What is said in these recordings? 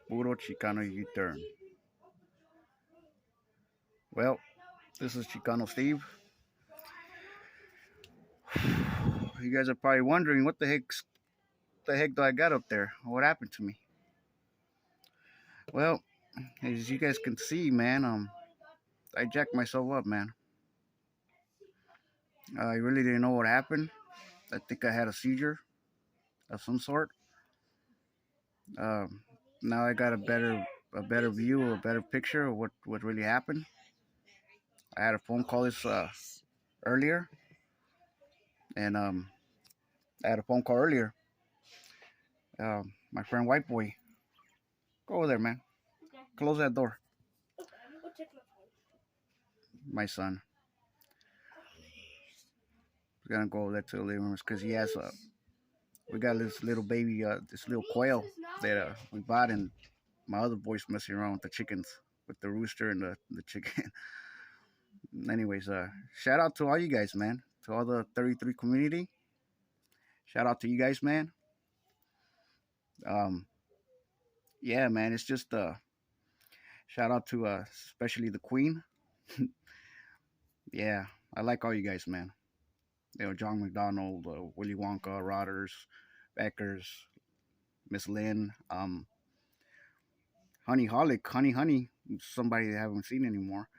Puro Chicano U-turn. Well, this is ChicanoSteve. You guys are probably wondering what the heck do I got up there? What happened to me? Well, as you guys can see, man, I jacked myself up, man. I really didn't know what happened. I think I had a seizure of some sort. Um, Now I got a better view, a better picture of what really happened. I had a phone call this earlier, and I had a phone call earlier. My friend White Boy, go over there, man. Close that door. My son, we're gonna go over there to the living room because he has we got this little baby, this little quail that we bought, and my other boy's messing around with the chickens, with the rooster and the chicken. Anyways, shout out to all you guys, man. To all the 33 community. Shout out to you guys, man. Um, yeah, man. It's just shout out to especially the Queen. Yeah, I like all you guys, man. John McDonald, Willy Wonka, Rodders, Beckers, Miss Lynn, Honey Holic, Honey, somebody I haven't seen anymore.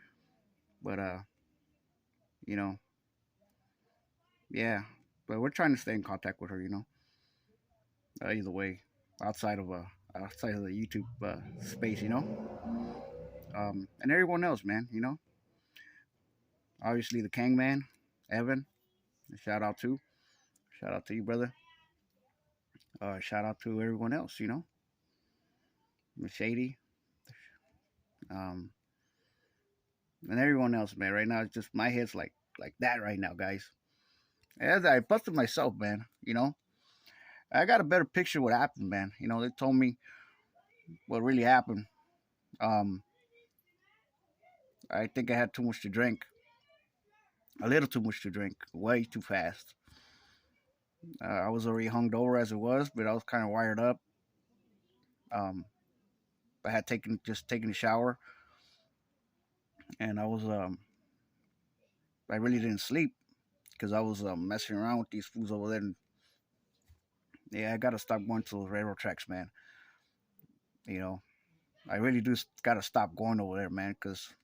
But you know, yeah. But we're trying to stay in contact with her, either way, outside of the YouTube space, and everyone else, man. Obviously the Kang Man, Evan. Shout out to you, brother. Shout out to everyone else, Miss Shady, um, and everyone else, man. Right now, it's just my head's like that right now, guys. As I busted myself, man. I got a better picture of what happened, man. They told me what really happened. Um, I think I had too much to drink, a little too much to drink, way too fast. I was already hungover as it was, but I was kind of wired up. Um, I had taken a shower, and I really didn't sleep because I was messing around with these fools over there. And yeah, I gotta stop going to those railroad tracks, man. You know, I really do gotta stop going over there, man. Because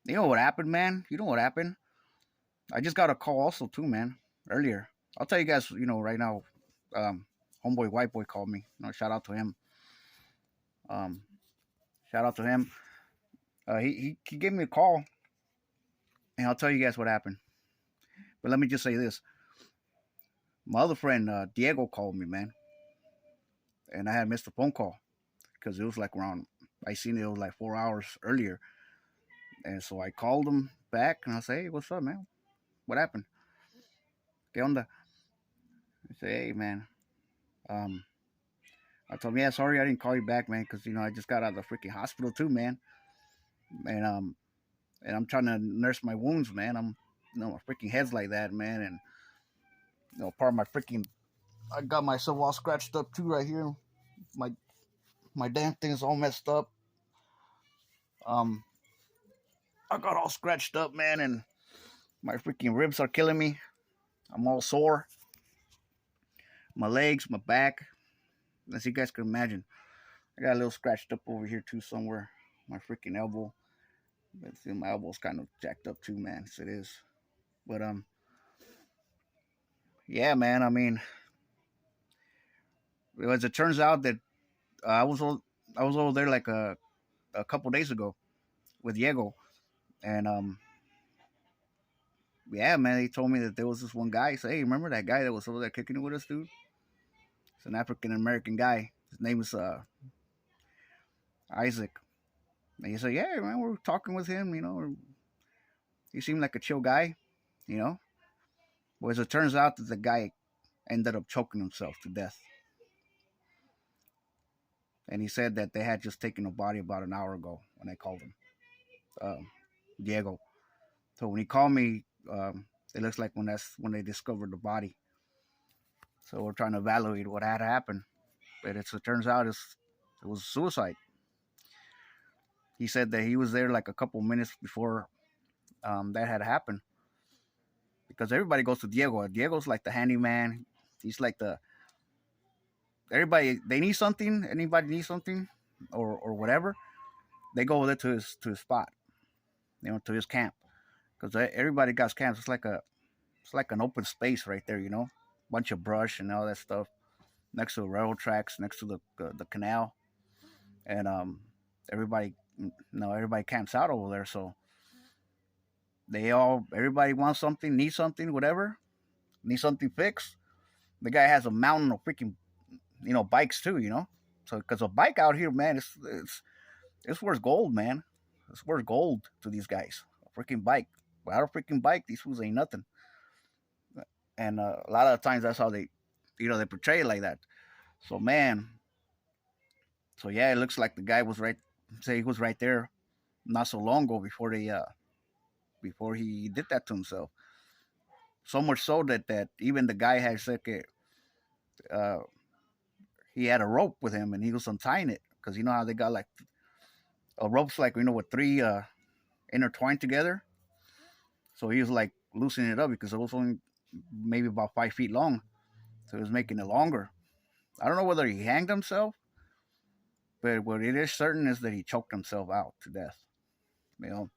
you know what happened, man. You know what happened. I just got a call also too, man. Earlier, I'll tell you guys. Right now, um, homeboy white boy called me. Shout out to him. Um, Shout out to him. He gave me a call, and I'll tell you guys what happened. But let me just say this: my other friend Diego called me, man, and I had missed a phone call because it was like around. I seen it was like 4 hours earlier, and so I called him back and I say, "Hey, what's up, man? What happened? ¿Qué onda?" I say, "Hey, man." Um, I told him, "Yeah, sorry, I didn't call you back, man, because I just got out of the freaking hospital too, man, and I'm trying to nurse my wounds, man. My freaking head's like that, man, and part of my freaking, I got myself all scratched up too right here. My my damn thing's all messed up. Um, I got all scratched up, man, and my freaking ribs are killing me. I'm all sore. My legs, my back, as you guys can imagine. I got a little scratched up over here too somewhere. My freaking elbow. But see, my elbow's kind of jacked up too, man. Yes, it is. But yeah, man. I mean, as it turns out that I was over there like a couple days ago with Diego, and yeah, man. He told me that there was this one guy. He said, "Hey, remember that guy that was over there kicking it with us, dude? It's an African American guy. His name is Isaac." And he said, "Yeah, man. We're talking with him. He seemed like a chill guy. You know." Well, as it turns out that the guy ended up choking himself to death. And he said that they had just taken a body about an hour ago when I called him, um, Diego. So when he called me, it looks like that's when they discovered the body. So we're trying to evaluate what had happened. But it turns out It was suicide. He said that he was there like a couple minutes before that had happened because everybody goes to Diego. Diego's like the handyman. He's like the everybody. They need something. Anybody needs something, or whatever. They go there to his spot, to his camp, because everybody got camps. It's like an open space right there, bunch of brush and all that stuff next to the railroad tracks, next to the canal, and everybody, everybody camps out over there. So everybody wants something, needs something, whatever, needs something fixed. The guy has a mountain of freaking, bikes too, So because a bike out here, man, it's worth gold, man. It's worth gold to these guys. A freaking bike. Without a freaking bike, these fools ain't nothing. And a lot of times that's how they portray it like that. So man, so yeah, it looks like the guy was right. Say he was right there not so long ago before he did that to himself. So much so that even the guy has like uh, he had a rope with him and he was untying it because you know how they got like a rope's like with three intertwined together. So he was like loosening it up because it was only maybe about 5 feet long, so he was making it longer. I don't know whether he hanged himself, but what it is certain is that he choked himself out to death. You know,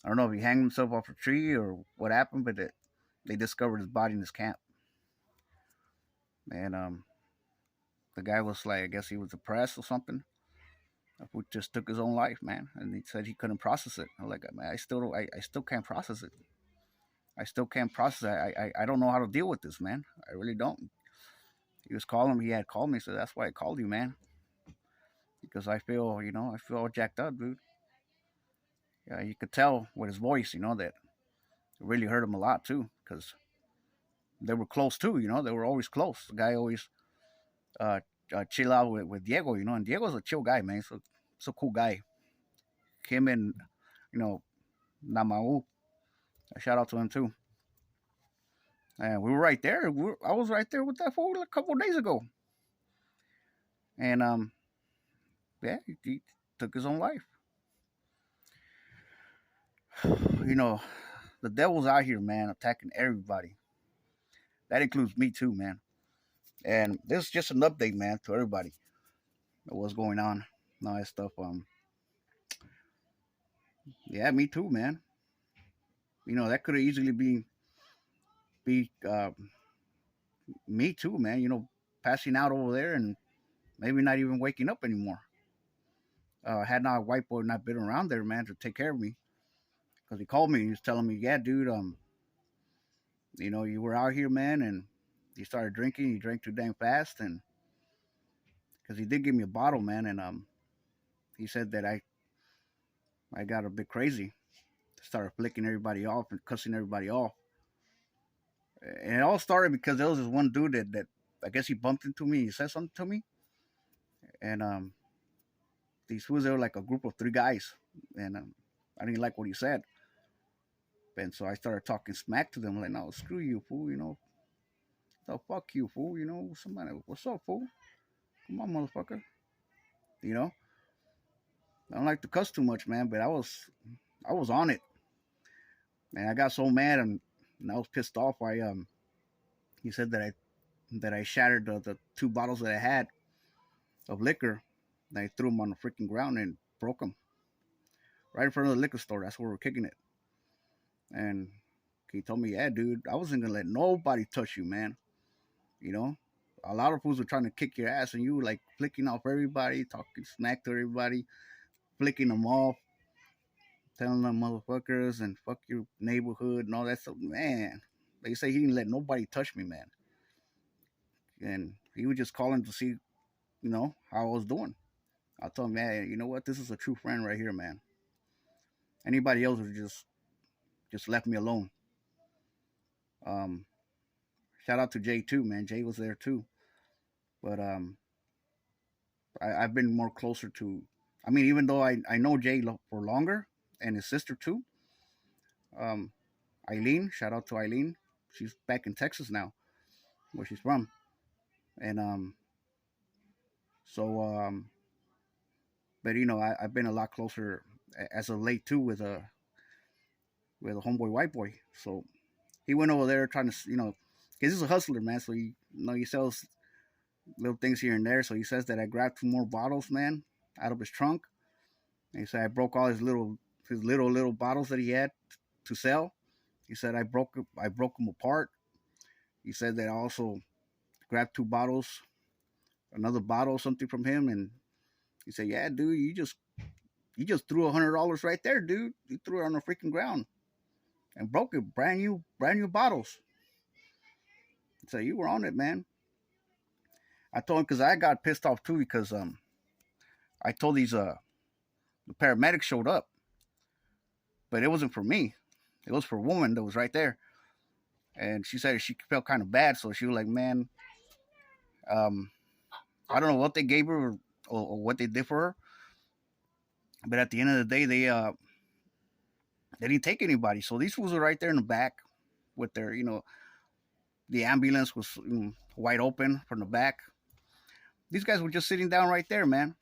I don't know if he hanged himself off a tree or what happened, but they discovered his body in his camp. And the guy was like, I guess he was depressed or something. Who just took his own life, man, and he said he couldn't process it. I'm like, man, I still can't process it. I still can't process it. I don't know how to deal with this, man. I really don't. He was calling me. He had called me, so that's why I called you, man. Because I feel all jacked up, dude. Yeah, you could tell with his voice, that it really hurt him a lot too, because they were close too. They were always close. The guy always uh, chill out with Diego, and Diego's a chill guy, man. So it's a cool guy. Him and you know Namau, a shout out to him too. And we were right there. I was right there with that fool a couple of days ago, and yeah, he took his own life. The devil's out here, man, attacking everybody. That includes me too, man. And this is just an update, man, to everybody of what's going on and all that stuff. Yeah, me too, man. That could have easily be me too, man. Passing out over there and maybe not even waking up anymore. Had not white boy not been around there, man, to take care of me, because he called me. He was telling me, yeah, dude, you were out here, man, and he started drinking. He drank too damn fast, and because he did give me a bottle, man, and he said that I got a bit crazy, started flicking everybody off and cussing everybody off, and it all started because there was this one dude that I guess he bumped into me. He said something to me, and these fools, they were like a group of three guys, and I didn't like what he said, and so I started talking smack to them, like, no, screw you, fool, the fuck you, fool, somebody, what's up, fool? Come on, motherfucker, you know. I don't like to cuss too much, man, but I was on it, and I got so mad and I was pissed off. He said that I shattered the two bottles that I had of liquor, and I threw them on the freaking ground and broke them right in front of the liquor store. That's where we're kicking it, and he told me, yeah, dude, I wasn't gonna let nobody touch you, man. You know, a lot of fools were trying to kick your ass, and you were like flicking off everybody, talking smack to everybody, flicking them off, telling them motherfuckers and fuck your neighborhood and all that stuff. Man, they say he didn't let nobody touch me, man. And he was just calling to see, how I was doing. I told him, man, you know what? This is a true friend right here, man. Anybody else would just left me alone. Um, Shout out to Jay too, man. Jay was there too. But I've been more closer to. I mean, even though I know Jay for longer and his sister too. Um, Eileen, shout out to Eileen. She's back in Texas now, where she's from, and so But I've been a lot closer as of late too with a homeboy white boy. So he went over there trying to, because he's a hustler, man. So he sells little things here and there. So he says that I grabbed 2 more bottles, man, out of his trunk. And he said I broke all his little bottles that he had to sell. He said I broke them apart. He said that I also grabbed 2 bottles, another bottle, something from him, and he said, "Yeah, dude, you just threw $100 right there, dude. You threw it on the freaking ground and broke it, brand new bottles." So you were on it, man. I told him because I got pissed off too because I told the paramedics showed up, but it wasn't for me. It was for a woman that was right there, and she said she felt kind of bad, so she was like, "Man, um, I don't know what they gave her or what they did for her, but at the end of the day, they didn't take anybody. So these fools were right there in the back with their, the ambulance was wide open from the back. These guys were just sitting down right there, man.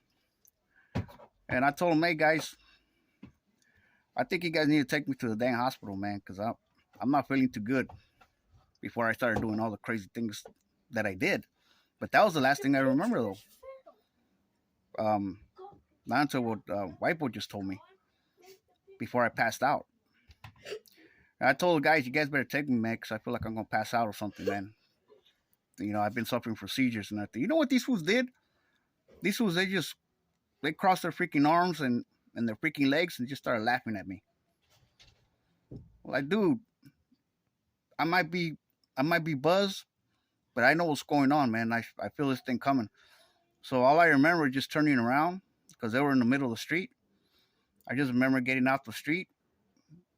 And I told them, hey guys, I think you guys need to take me to the dang hospital, man, because I'm not feeling too good. Before I started doing all the crazy things that I did, but that was the last thing I remember though. Um, Not until what White Boy just told me before I passed out. And I told the guys, you guys better take me, man, because I feel like I'm gonna pass out or something, man. I've been suffering from seizures and everything. You know what these fools did? These fools, they crossed their freaking arms and their freaking legs and just started laughing at me. Like, dude, I might be I might be buzzed, but I know what's going on, man. I feel this thing coming. So all I remember is just turning around because they were in the middle of the street. I just remember getting out the street,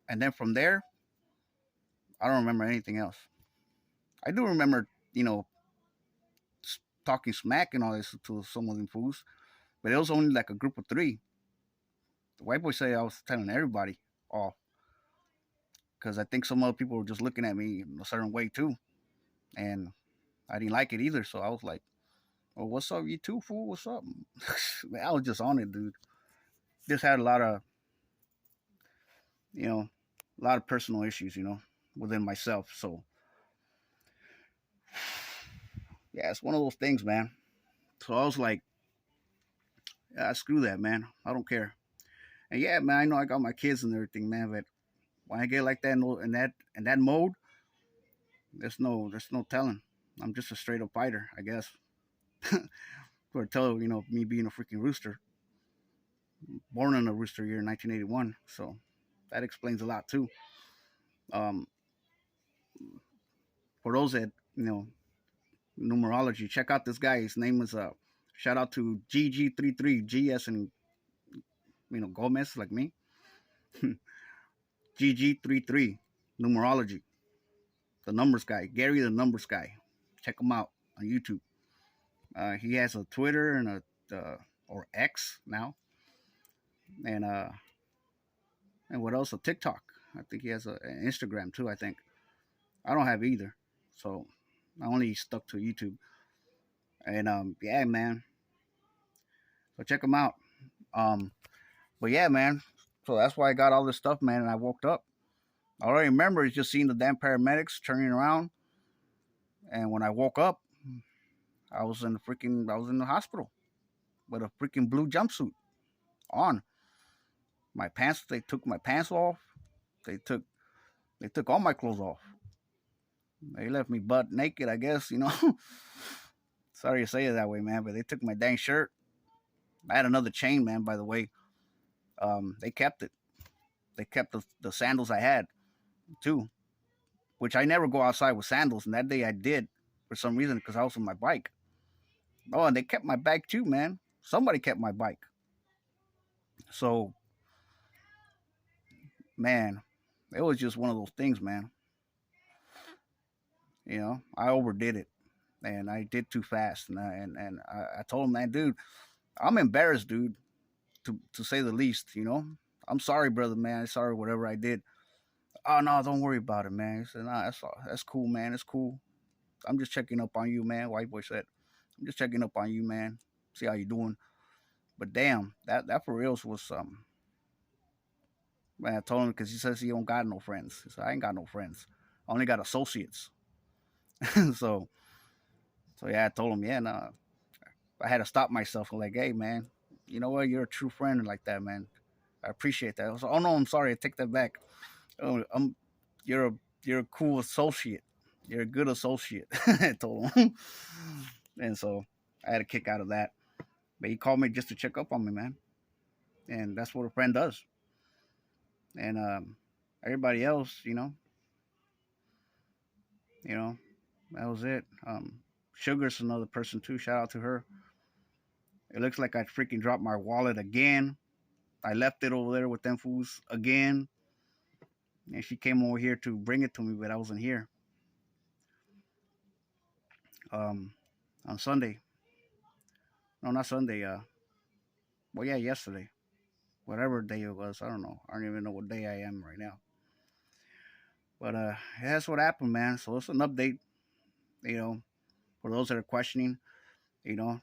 and then from there, I don't remember anything else. I do remember, you know, talking smack and all this to some of them fools, but it was only like a group of 3. The white boy said I was telling everybody off because I think some other people were just looking at me in a certain way too, and I didn't like it either. So I was like, "Well, what's up, you two fool? What's up?" Man, I was just on it, dude. Just had a lot of, you know, a lot of personal issues, within myself. So yeah, it's one of those things, man. So I was like, yeah, screw that, man. I don't care. And yeah, man, I know I got my kids and everything, man. But when I get like that in that mode, there's no telling. I'm just a straight up fighter, I guess. For tell me being a freaking rooster, born in a rooster year, 1981. So that explains a lot too. Um, for those that numerology, check out this guy. His name is shout out to GG33 GS and Gomez like me. GG33 numerology, the numbers guy, Gary the numbers guy. Check him out on YouTube. He has a Twitter and or X now, and what else? A TikTok. I think he has an Instagram too. I think I don't have either, so I only stuck to YouTube. And yeah, man. So check him out. Um, but yeah, man. So that's why I got all this stuff, man. And I woke up. All I remember is just seeing the damn paramedics turning around, and when I woke up, I was in the hospital with a freaking blue jumpsuit on. My pants, they took my pants off. They took they took all my clothes off. They left me butt naked, I guess. Sorry to say it that way, man, but they took my dang shirt. I had another chain, man, by the way. They kept it. They kept the sandals I had too, which I never go outside with sandals. And that day I did for some reason because I was on my bike. Oh, and they kept my bike too, man. Somebody kept my bike. So, man, it was just one of those things, man. I overdid it, and I did too fast, and I told him, man, dude, I'm embarrassed, dude, to say the least. I'm sorry, brother, man. Sorry, whatever I did. Oh no, don't worry about it, man. He said, nah, that's cool, man. It's cool. I'm just checking up on you, man. White boy said, I'm just checking up on you, man. See how you doing. But damn, that for reals was man, I told him because he says he don't got no friends. He said, I ain't got no friends. I only got associates. so so yeah, I told him, yeah, no. I had to stop myself. I'm like, hey man, you know what? You're a true friend like that, man. I appreciate that. I was like, oh no, I'm sorry. I take that back. Oh, you're a you're a cool associate. You're a good associate. I told him. And so I had a kick out of that. But he called me just to check up on me, man. And that's what a friend does. And everybody else, you know, that was it. Sugar's another person too. Shout out to her. It looks like I freaking dropped my wallet again. I left it over there with them fools again. And she came over here to bring it to me, but I wasn't here. Um, on Sunday. No, not Sunday. Well, yeah, yesterday. Whatever day it was, I don't know. I don't even know what day I am right now. But yeah, that's what happened, man. So it's an update. You know, for those that are questioning, you know,